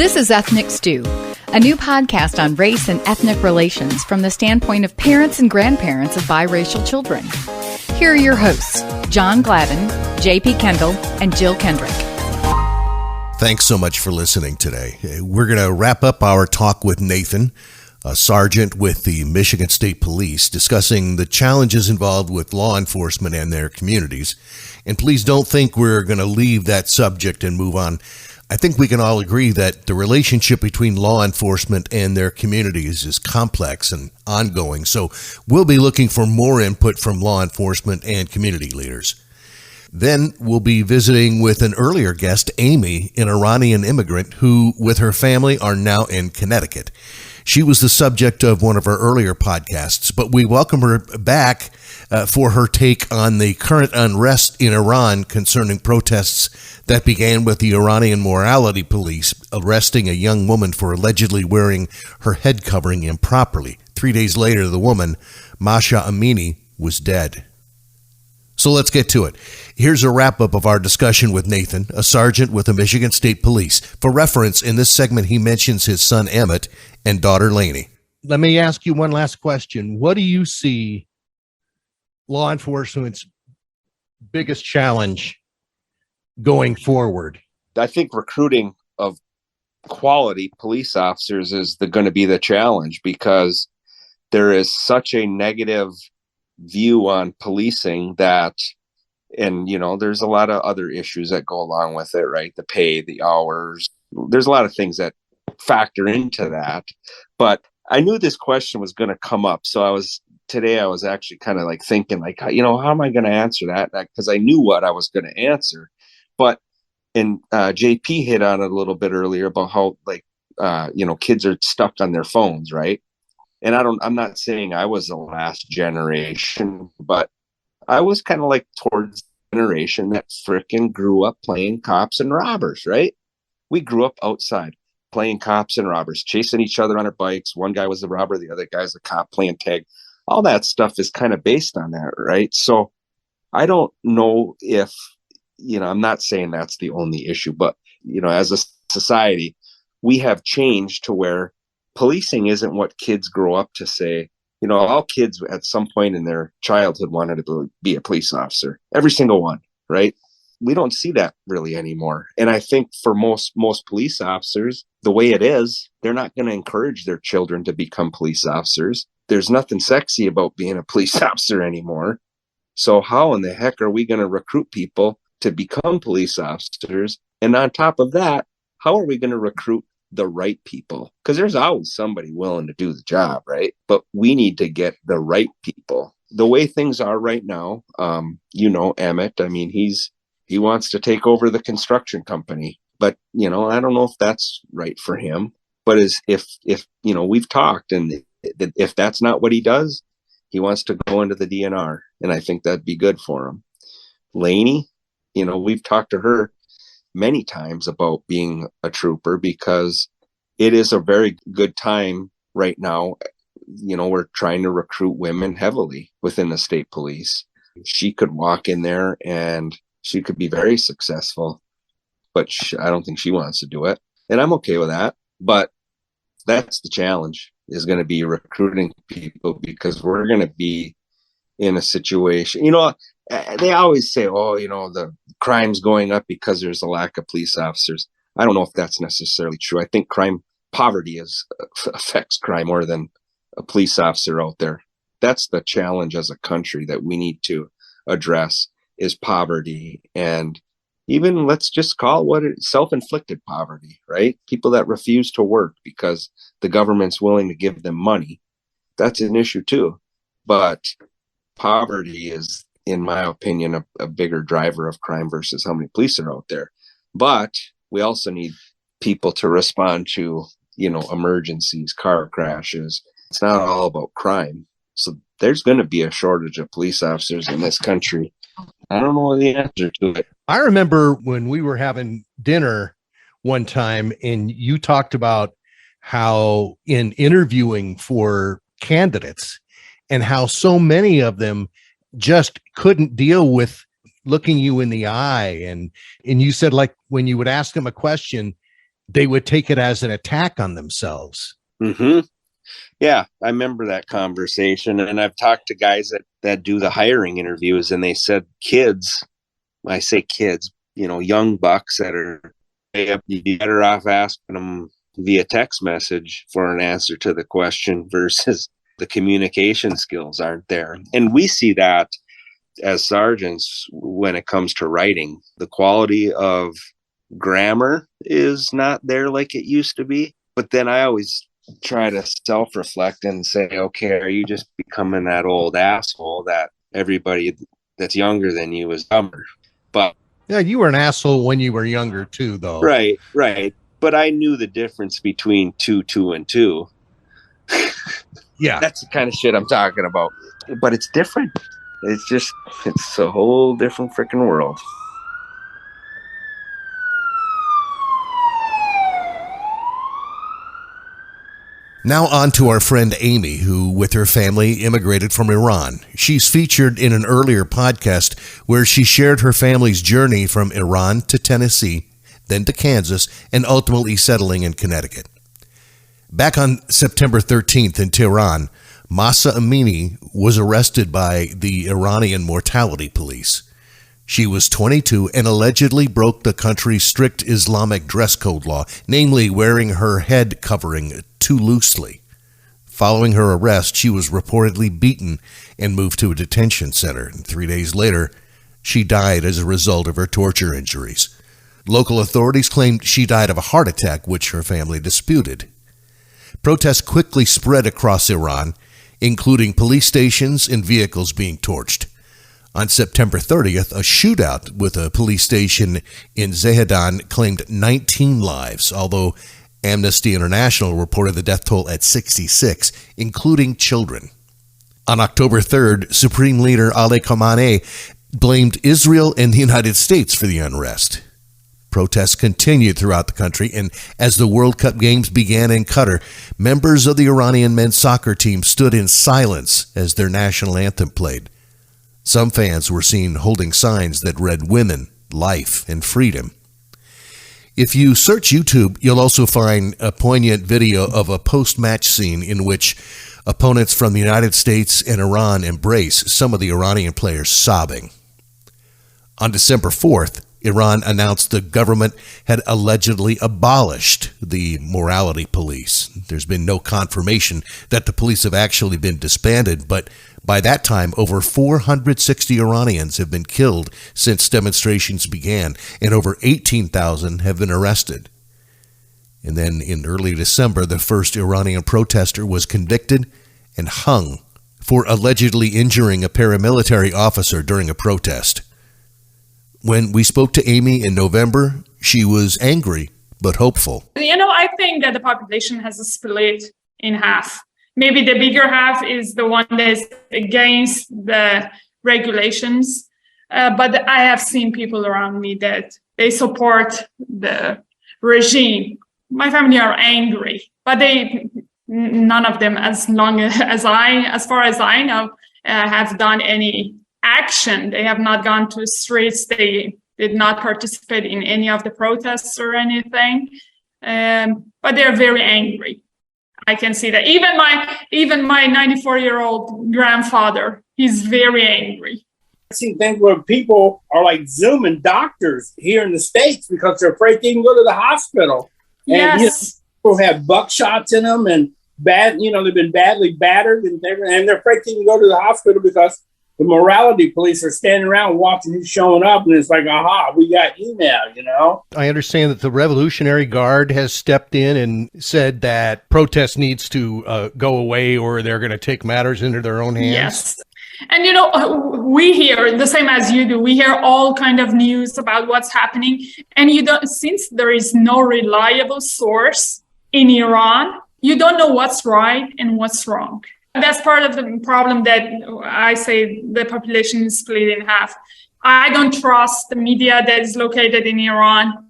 This is Ethnic Stew, a new podcast on race and ethnic relations from the standpoint of parents and grandparents of biracial children. Here are your hosts, John Glavin, J.P. Kendall, and Jill Kendrick. Thanks so much for listening today. We're going to wrap up our talk with Nathan, a sergeant with the Michigan State Police, discussing the challenges involved with law enforcement and their communities. And please don't think we're going to leave that subject and move on. I think we can all agree that the relationship between law enforcement and their communities is complex and ongoing. So we'll be looking for more input from law enforcement and community leaders. Then we'll be visiting with an earlier guest, Amy, an Iranian immigrant who, with her family, are now in Connecticut. She was the subject of one of our earlier podcasts, but we welcome her back for her take on the current unrest in Iran concerning protests that began with the Iranian morality police arresting a young woman for allegedly wearing her head covering improperly. 3 days later, the woman, Masha Amini, was dead. So let's get to it. Here's a wrap-up of our discussion with Nathan, a sergeant with the Michigan State Police. For reference, in this segment, he mentions his son Emmett and daughter Lainey. Let me ask you one last question. What do you see law enforcement's biggest challenge going forward? I think recruiting of quality police officers is going to be the challenge, because there is such a negative view on policing that, and there's a lot of other issues that go along with it, right? The pay, the hours, there's a lot of things that factor into that. But I knew this question was going to come up, so I was actually kind of like thinking, like, how am I going to answer that? Because I knew what I was going to answer. But and JP hit on it a little bit earlier about how kids are stuck on their phones, right? And I'm not saying I was the last generation, but I was kind of like towards the generation that frickin' grew up playing cops and robbers, right? We grew up outside playing cops and robbers, chasing each other on our bikes. One guy was the robber, the other guy's the cop, playing tag. All that stuff is kind of based on that, right? So I don't know if, I'm not saying that's the only issue, but, as a society, we have changed to where policing isn't what kids grow up to say. All kids at some point in their childhood wanted to be a police officer. Every single one, right? We don't see that really anymore. And I think for most police officers, the way it is, they're not going to encourage their children to become police officers. There's nothing sexy about being a police officer anymore. So how in the heck are we going to recruit people to become police officers? And on top of that, how are we going to recruit the right people? Because there's always somebody willing to do the job, right? But we need to get the right people. The way things are right now, Emmett, I mean, he wants to take over the construction company, but I don't know if that's right for him. But if we've talked, and if that's not what he does, he wants to go into the DNR, and I think that'd be good for him. Lainey, we've talked to her many times about being a trooper, because it is a very good time right now. We're trying to recruit women heavily within the state police. She could walk in there and she could be very successful, but I don't think she wants to do it. And I'm okay with that. But that's the challenge, is going to be recruiting people, because we're going to be in a situation, they always say, the crime's going up because there's a lack of police officers. I don't know if that's necessarily true. I think poverty affects crime more than a police officer out there. That's the challenge as a country that we need to address, is poverty. And even, let's just call what it is, self-inflicted poverty, right? People that refuse to work because the government's willing to give them money. That's an issue too. But poverty is, in my opinion, a bigger driver of crime versus how many police are out there. But we also need people to respond to, emergencies, car crashes. It's not all about crime. So there's going to be a shortage of police officers in this country. I don't know the answer to it. I remember when we were having dinner one time, and you talked about how in interviewing for candidates, and how so many of them just couldn't deal with looking you in the eye. And you said, like, when you would ask them a question, they would take it as an attack on themselves. Mm-hmm. Yeah, I remember that conversation. And I've talked to guys that do the hiring interviews, and they said kids, when I say kids, young bucks that are, you'd be better off asking them via text message for an answer to the question versus the communication skills aren't there. And we see that as sergeants when it comes to writing. The quality of grammar is not there like it used to be. But then I always try to self-reflect and say, okay, are you just becoming that old asshole that everybody that's younger than you is dumber? But yeah, you were an asshole when you were younger too, though. Right. But I knew the difference between 2, 2, and 2. Yeah. That's the kind of shit I'm talking about. But it's different. It's a whole different freaking world. Now on to our friend Amy, who with her family immigrated from Iran. She's featured in an earlier podcast where she shared her family's journey from Iran to Tennessee, then to Kansas, and ultimately settling in Connecticut. Back on September 13th in Tehran, Mahsa Amini was arrested by the Iranian mortality police. She was 22 and allegedly broke the country's strict Islamic dress code law, namely wearing her head covering too loosely. Following her arrest, she was reportedly beaten and moved to a detention center. And 3 days later, she died as a result of her torture injuries. Local authorities claimed she died of a heart attack, which her family disputed. Protests quickly spread across Iran, including police stations and vehicles being torched. On September 30th, a shootout with a police station in Zahedan claimed 19 lives, although Amnesty International reported the death toll at 66, including children. On October 3rd, Supreme Leader Ali Khamenei blamed Israel and the United States for the unrest. Protests continued throughout the country, and as the World Cup games began in Qatar, members of the Iranian men's soccer team stood in silence as their national anthem played. Some fans were seen holding signs that read "Women, Life, and Freedom." If you search YouTube, you'll also find a poignant video of a post-match scene in which opponents from the United States and Iran embrace, some of the Iranian players sobbing. On December 4th, Iran announced the government had allegedly abolished the morality police. There's been no confirmation that the police have actually been disbanded, but by that time, over 460 Iranians have been killed since demonstrations began, and over 18,000 have been arrested. And then in early December, the first Iranian protester was convicted and hung for allegedly injuring a paramilitary officer during a protest. When we spoke to Amy in November, she was angry but hopeful. I think that the population has split in half. Maybe the bigger half is the one that's against the regulations. But I have seen people around me that they support the regime. My family are angry, but none of them, as far as I know, have done any action. They have not gone to the streets. They did not participate in any of the protests or anything. But they're very angry. I can see that. Even my 94-year-old grandfather, he's very angry. I see things where people are like Zooming doctors here in the States because they're afraid they can go to the hospital. And Yes. People have buckshots in them and they've been badly battered and they're afraid they can go to the hospital because the morality police are standing around watching who's showing up, and it's like, aha, we got email, I understand that the Revolutionary Guard has stepped in and said that protest needs to go away or they're going to take matters into their own hands. Yes. And, we hear the same as you do. We hear all kind of news about what's happening. And since there is no reliable source in Iran, you don't know what's right and what's wrong. That's part of the problem that I say the population is split in half. I don't trust the media that is located in Iran,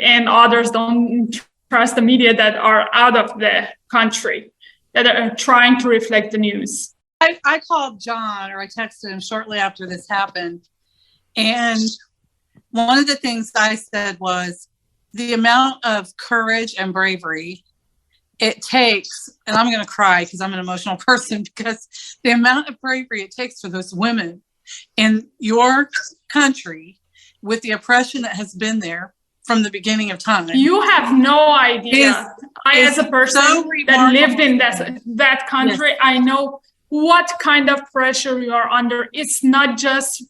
and others don't trust the media that are out of the country, that are trying to reflect the news. I called John, or I texted him shortly after this happened. And one of the things I said was, the amount of courage and bravery it takes, and I'm going to cry because I'm an emotional person, because the amount of bravery it takes for those women in your country with the oppression that has been there from the beginning of time. You have no idea. I, as a person that lived in that country, yes. I know what kind of pressure you are under. It's not just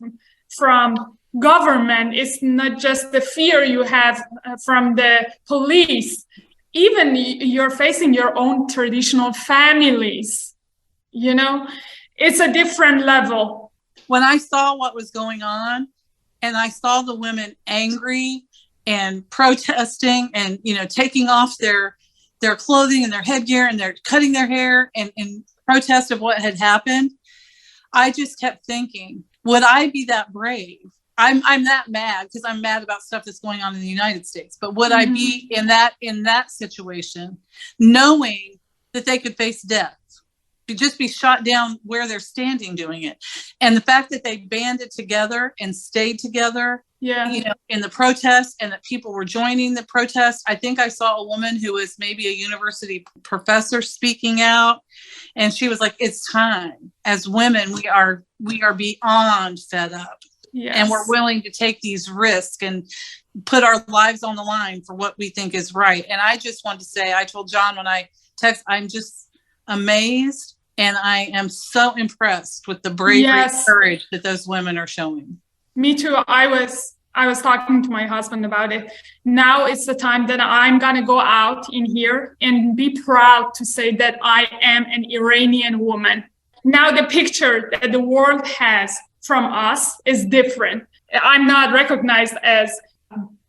from government. It's not just the fear you have from the police. Even you're facing your own traditional families. You know, it's a different level. When I saw what was going on, and I saw the women angry and protesting and, you know, taking off their clothing and their headgear, and they're cutting their hair and in protest of what had happened, I just kept thinking, would I be that brave? I'm that mad because I'm mad about stuff that's going on in the United States. But would I be in that situation, knowing that they could face death, to just be shot down where they're standing doing it? And the fact that they banded together and stayed together, you know, in the protest, and that people were joining the protest. I think I saw a woman who was maybe a university professor speaking out, and she was like, it's time. As women, we are beyond fed up. Yes. And we're willing to take these risks and put our lives on the line for what we think is right. And I just want to say, I told John when I text, I'm just amazed, and I am so impressed with the bravery and courage that those women are showing. Me too. I was talking to my husband about it. Now it's the time that I'm going to go out in here and be proud to say that I am an Iranian woman. Now the picture that the world has from us is different. I'm not recognized as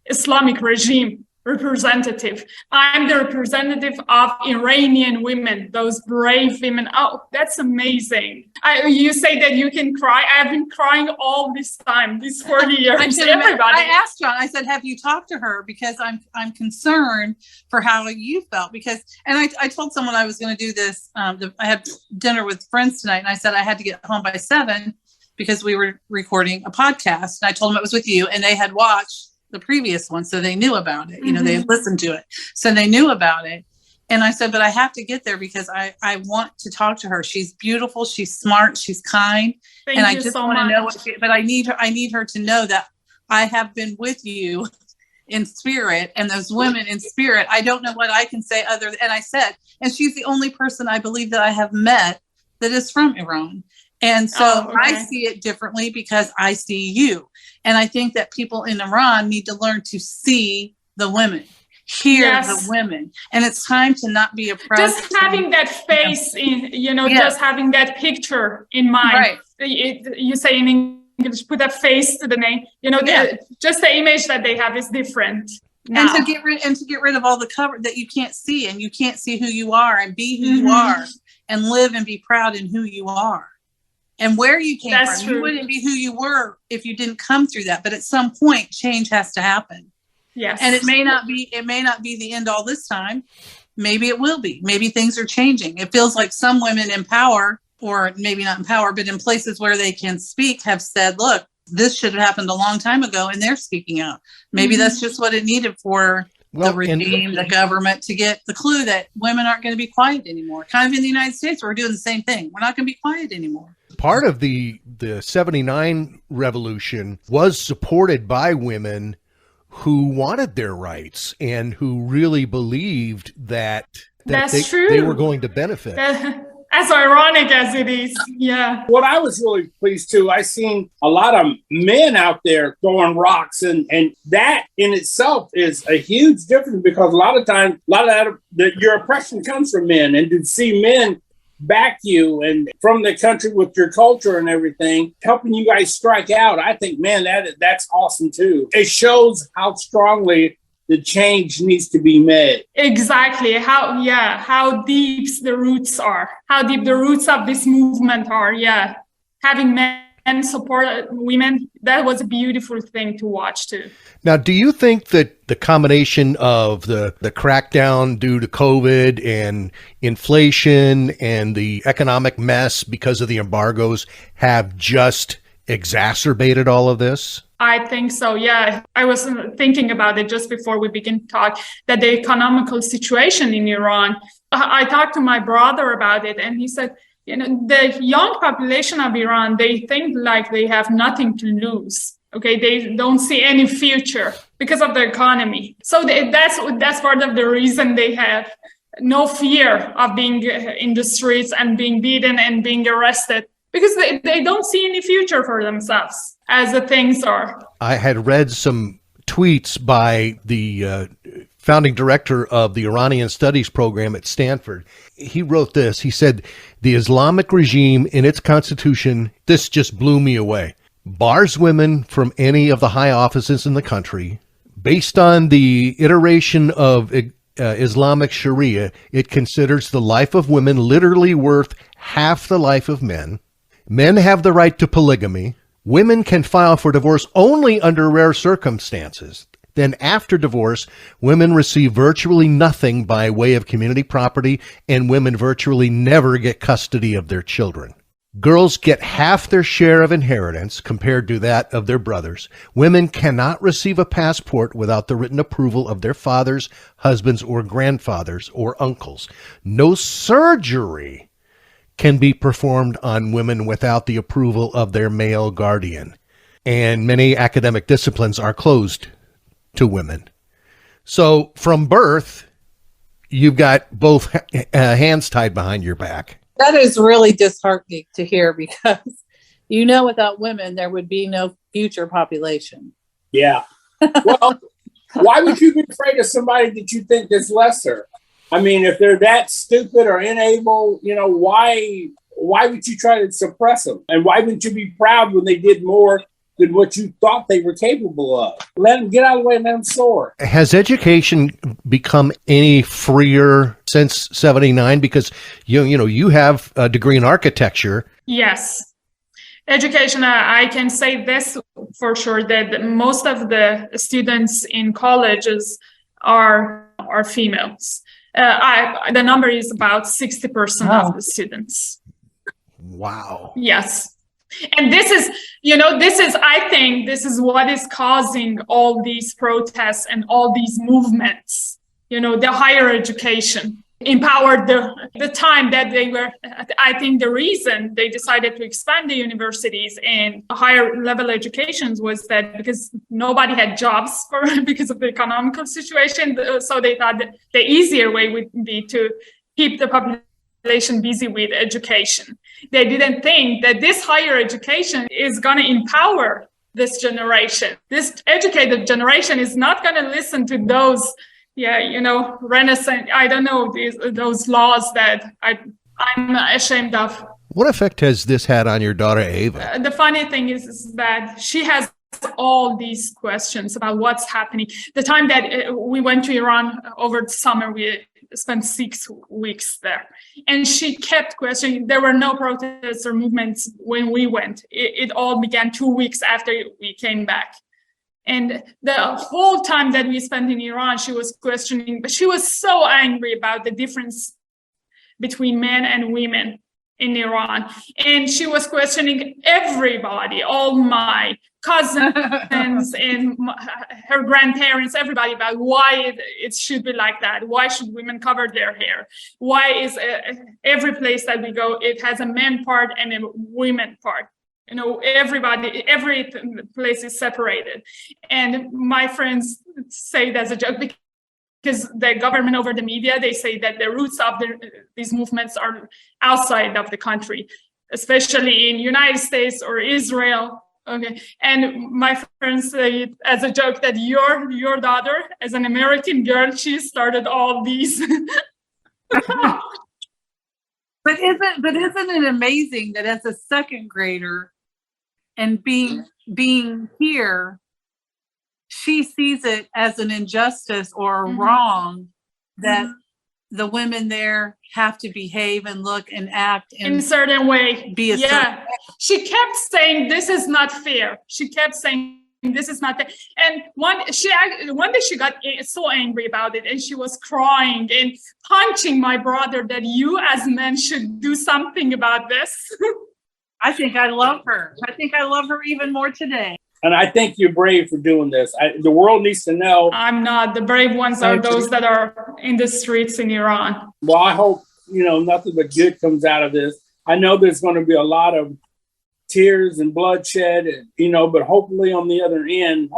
Islamic regime representative. I'm the representative of Iranian women, those brave women. Oh, that's amazing. You say that you can cry. I've been crying all this time, these 40 years. I asked John, I said, have you talked to her? Because I'm concerned for how you felt. And I told someone I was going to do this. I had dinner with friends tonight, and I said I had to get home by 7 because we were recording a podcast. And I told them it was with you, and they had watched the previous one, so they knew about it. You know, they had listened to it, so they knew about it. And I said, but I have to get there because I want to talk to her. She's beautiful, she's smart, she's kind. And I just want to know but I need her to know that I have been with you in spirit, and those women in spirit. I don't know what I can say other than, and I said, and she's the only person I believe that I have met that is from Iran. And so I see it differently because I see you. And I think that people in Iran need to learn to see the women, hear the women. And it's time to not be oppressed. Just having that face just having that picture in mind. Right. You say in English, put a face to the name. Just the image that they have is different. Now. And to get rid of all the cover that you can't see, and you can't see who you are and be who you are and live and be proud in who you are. And where you came from. True. You wouldn't be who you were if you didn't come through that. But at some point, change has to happen. Yes. And it may not be the end all this time. Maybe it will be. Maybe things are changing. It feels like some women in power, or maybe not in power, but in places where they can speak, have said, look, this should have happened a long time ago, and they're speaking out. Maybe that's just what it needed for the regime, the government, to get the clue that women aren't going to be quiet anymore. Kind of in the United States, we're doing the same thing. We're not going to be quiet anymore. Part of the 79 revolution was supported by women who wanted their rights and who really believed that they were going to benefit. As ironic as it is, yeah. What I was really pleased too, I seen a lot of men out there throwing rocks, and that in itself is a huge difference, because a lot of your oppression comes from men, and to see men back you and from the country with your culture and everything, helping you guys strike out, I think, man, that's awesome too. It shows how strongly the change needs to be made. Exactly. How deep the roots are. How deep the roots of this movement are. Yeah. Having men support women, that was a beautiful thing to watch too. Now, do you think that the combination of the crackdown due to COVID and inflation and the economic mess because of the embargoes have just exacerbated all of this? I think so. Yeah. I was thinking about it just before we begin to talk, that the economical situation in Iran, I talked to my brother about it, and he said, the young population of Iran, they think like they have nothing to lose. Okay. They don't see any future because of the economy. So that's part of the reason they have no fear of being in the streets and being beaten and being arrested, because they don't see any future for themselves as the things are. I had read some tweets by the founding director of the Iranian Studies program at Stanford. He wrote this. He said, the Islamic regime in its constitution, this just blew me away, bars women from any of the high offices in the country. Based on the iteration of Islamic Sharia, it considers the life of women literally worth half the life of men. Men have the right to polygamy. Women can file for divorce only under rare circumstances. Then after divorce, women receive virtually nothing by way of community property, and women virtually never get custody of their children. Girls get half their share of inheritance compared to that of their brothers. Women cannot receive a passport without the written approval of their fathers, husbands, or grandfathers, or uncles. No surgery can be performed on women without the approval of their male guardian. And many academic disciplines are closed to women. So from birth, you've got both hands tied behind your back. That is really disheartening to hear, because without women, there would be no future population. Yeah. Well, why would you be afraid of somebody that you think is lesser? I mean, if they're that stupid or unable, why would you try to suppress them? And why wouldn't you be proud when they did more than what you thought they were capable of? Let them get out of the way and let them soar. Has education become any freer since 79? Because you have a degree in architecture. Yes. Education, I can say this for sure, that most of the students in colleges are females. The number is about 60% of the students. Wow. Yes. And this is, I think this is what is causing all these protests and all these movements. The higher education empowered the time that they were, I think the reason they decided to expand the universities and higher level educations was that because nobody had jobs because of the economical situation. So they thought that the easier way would be to keep the population busy with education. They didn't think that this higher education is going to empower this generation. This educated generation is not going to listen to those Renaissance, I don't know, those laws that I'm ashamed of. What effect has this had on your daughter, Ava? The funny thing is that she has all these questions about what's happening. The time that we went to Iran over the summer, we spent 6 weeks there. And she kept questioning. There were no protests or movements when we went. It all began 2 weeks after we came back. And the whole time that we spent in Iran, she was questioning, but she was so angry about the difference between men and women in Iran. And she was questioning everybody, all my cousins and her grandparents, everybody, about why it should be like that. Why should women cover their hair? Why is every place that we go, it has a men part and a women part? Everybody, every place is separated. And my friends say it as a joke because the government over the media, they say that the roots of these movements are outside of the country, especially in United States or Israel. Okay. And my friends say as a joke that your daughter, as an American girl, she started all these. But isn't it amazing that as a second grader and being here, she sees it as an injustice or a wrong that the women there have to behave and look and act in a certain way. Be a certain way. She kept saying, this is not fair. She kept saying, this is not fair. And one day she got so angry about it, and she was crying and punching my brother that you as men should do something about this. I think I love her. I think I love her even more today. And I think you're brave for doing this. The world needs to know. I'm not. The brave ones are those that are in the streets in Iran. Well, I hope, nothing but good comes out of this. I know there's going to be a lot of tears and bloodshed, but hopefully on the other end,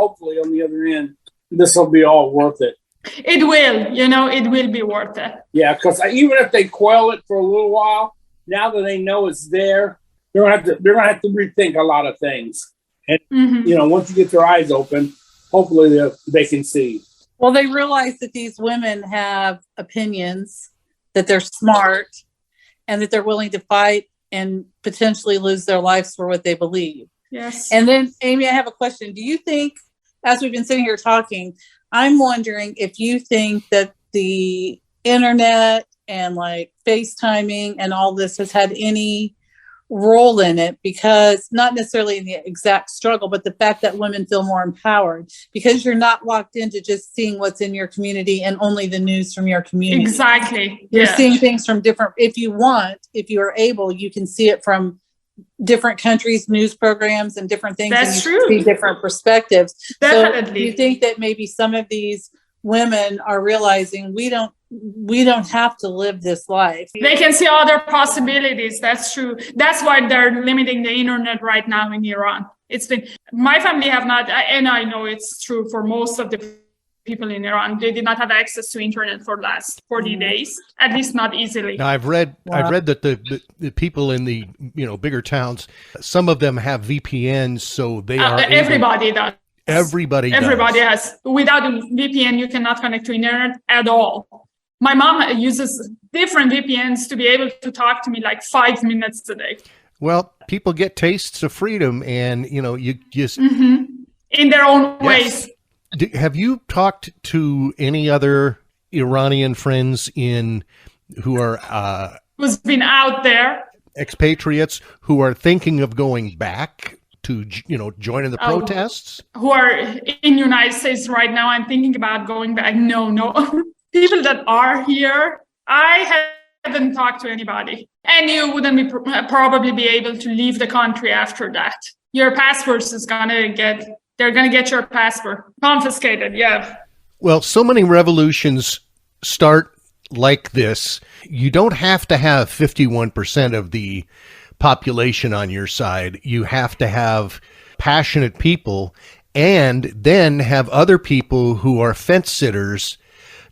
this will be all worth it. It will, it will be worth it. Yeah, because even if they quell it for a little while, now that they know it's there, they're gonna have to rethink a lot of things. And once you get their eyes open, hopefully they can see. Well, they realize that these women have opinions, that they're smart, and that they're willing to fight and potentially lose their lives for what they believe. Yes. And then, Amy, I have a question. Do you think, as we've been sitting here talking, I'm wondering if you think that the internet and like FaceTiming and all this has had any role in it, because not necessarily in the exact struggle, but the fact that women feel more empowered because you're not locked into just seeing what's in your community and only the news from your community. Exactly. You're seeing things from different, if you are able, you can see it from different countries, news programs and different things. That's and you true. See different perspectives. Definitely. So do you think that maybe some of these women are realizing we don't have to live this life? They can see other possibilities. That's true. That's why they're limiting the internet right now in Iran. My family have not, and I know it's true for most of the people in Iran, they did not have access to internet for the last 40 days, at least not easily. Now, I've read that the people in the bigger towns, some of them have VPNs, so they are everybody does. Everybody has. Without a VPN, you cannot connect to internet at all. My mom uses different VPNs to be able to talk to me like 5 minutes a day. Well, people get tastes of freedom, and you just in their own ways. Have you talked to any other Iranian friends who are who's been out there, expatriates who are thinking of going back to join in the protests? Who are in the United States right now? I'm thinking about going back. No. People that are here, I haven't talked to anybody. And you wouldn't probably be able to leave the country after that. Your passport is they're going to get your passport confiscated. Yeah. Well, so many revolutions start like this. You don't have to have 51% of the population on your side. You have to have passionate people, and then have other people who are fence sitters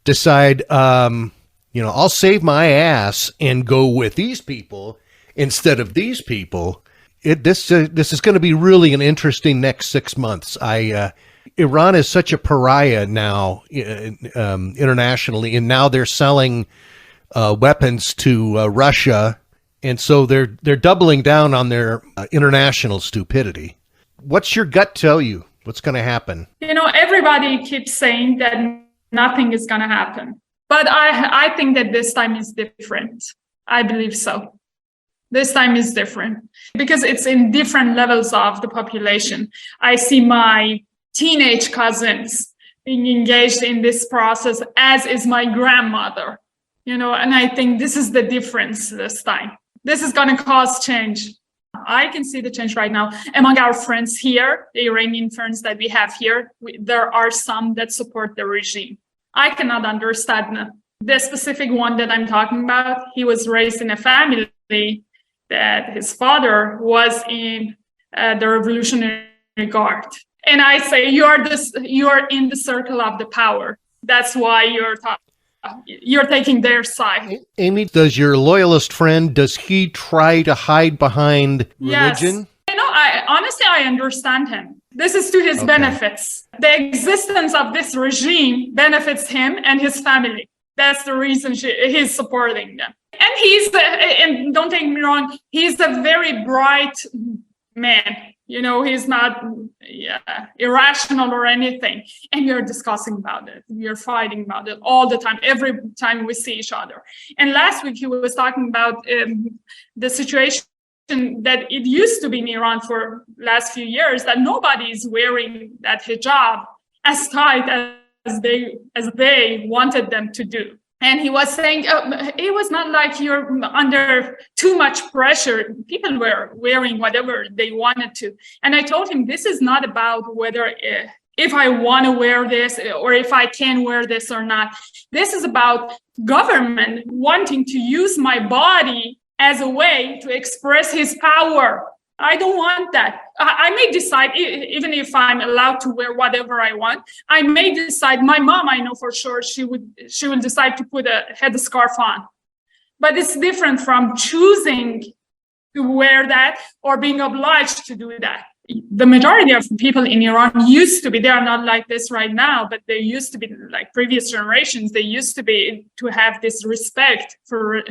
decide, I'll save my ass and go with these people instead of these people. This is going to be really an interesting next 6 months. Iran is such a pariah now internationally, and now they're selling weapons to Russia, and so they're doubling down on their international stupidity. What's your gut tell you? What's going to happen? Everybody keeps saying that nothing is going to happen, but I think that this time is different. I believe so. This time is different because it's in different levels of the population. I see my teenage cousins being engaged in this process, as is my grandmother, and I think this is the difference this time. This is going to cause change. I can see the change right now among our friends here, the Iranian friends that we have here. There are some that support the regime. I cannot understand the specific one that I'm talking about. He was raised in a family that his father was in the Revolutionary Guard. And I say, you are in the circle of the power. That's why you're taking their side. Amy, does your loyalist friend, does he try to hide behind religion? Yes. Honestly, I understand him. This is to his benefits. The existence of this regime benefits him and his family. That's the reason he's supporting them. And and don't take me wrong, he's a very bright man. He's not irrational or anything. And we're discussing about it. We're fighting about it all the time, every time we see each other. And last week he was talking about the situation that it used to be in Iran for last few years, that nobody is wearing that hijab as tight as they wanted them to do. And he was saying, it was not like you're under too much pressure. People were wearing whatever they wanted to. And I told him, this is not about whether if I want to wear this or if I can wear this or not. This is about government wanting to use my body as a way to express his power. I don't want that. I may decide, even if I'm allowed to wear whatever I want, I may decide, my mom, I know for sure, she will decide to put a headscarf on. But it's different from choosing to wear that or being obliged to do that. The majority of people in Iran used to be, they are not like this right now, but they used to be like previous generations, they used to be to have this respect for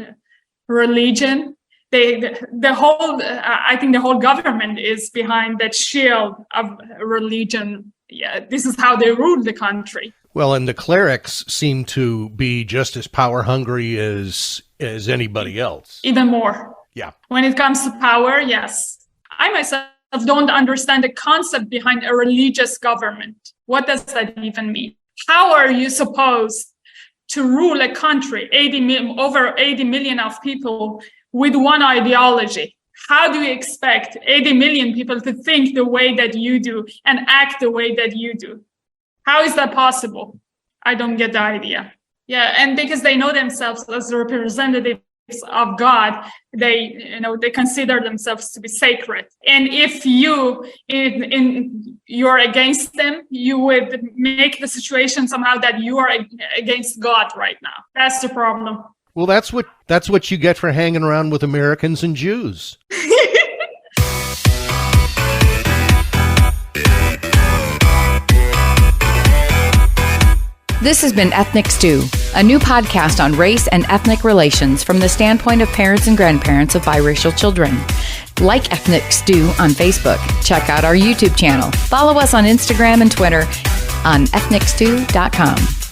religion. I think the whole government is behind that shield of religion. Yeah, this is how they rule the country. Well, and the clerics seem to be just as power hungry as anybody else. Even more. Yeah. When it comes to power, yes. I myself don't understand the concept behind a religious government. What does that even mean? How are you supposed to rule a country, over 80 million of people, with one ideology? How do you expect 80 million people to think the way that you do and act the way that you do? How is that possible? I don't get the idea. Yeah, and because they know themselves as representatives of God, they consider themselves to be sacred. And if you're against them, you would make the situation somehow that you are against God right now. That's the problem. Well, that's what you get for hanging around with Americans and Jews. This has been Ethnic Stew, a new podcast on race and ethnic relations from the standpoint of parents and grandparents of biracial children. Like Ethnic Stew on Facebook. Check out our YouTube channel. Follow us on Instagram and Twitter on ethnicstew.com.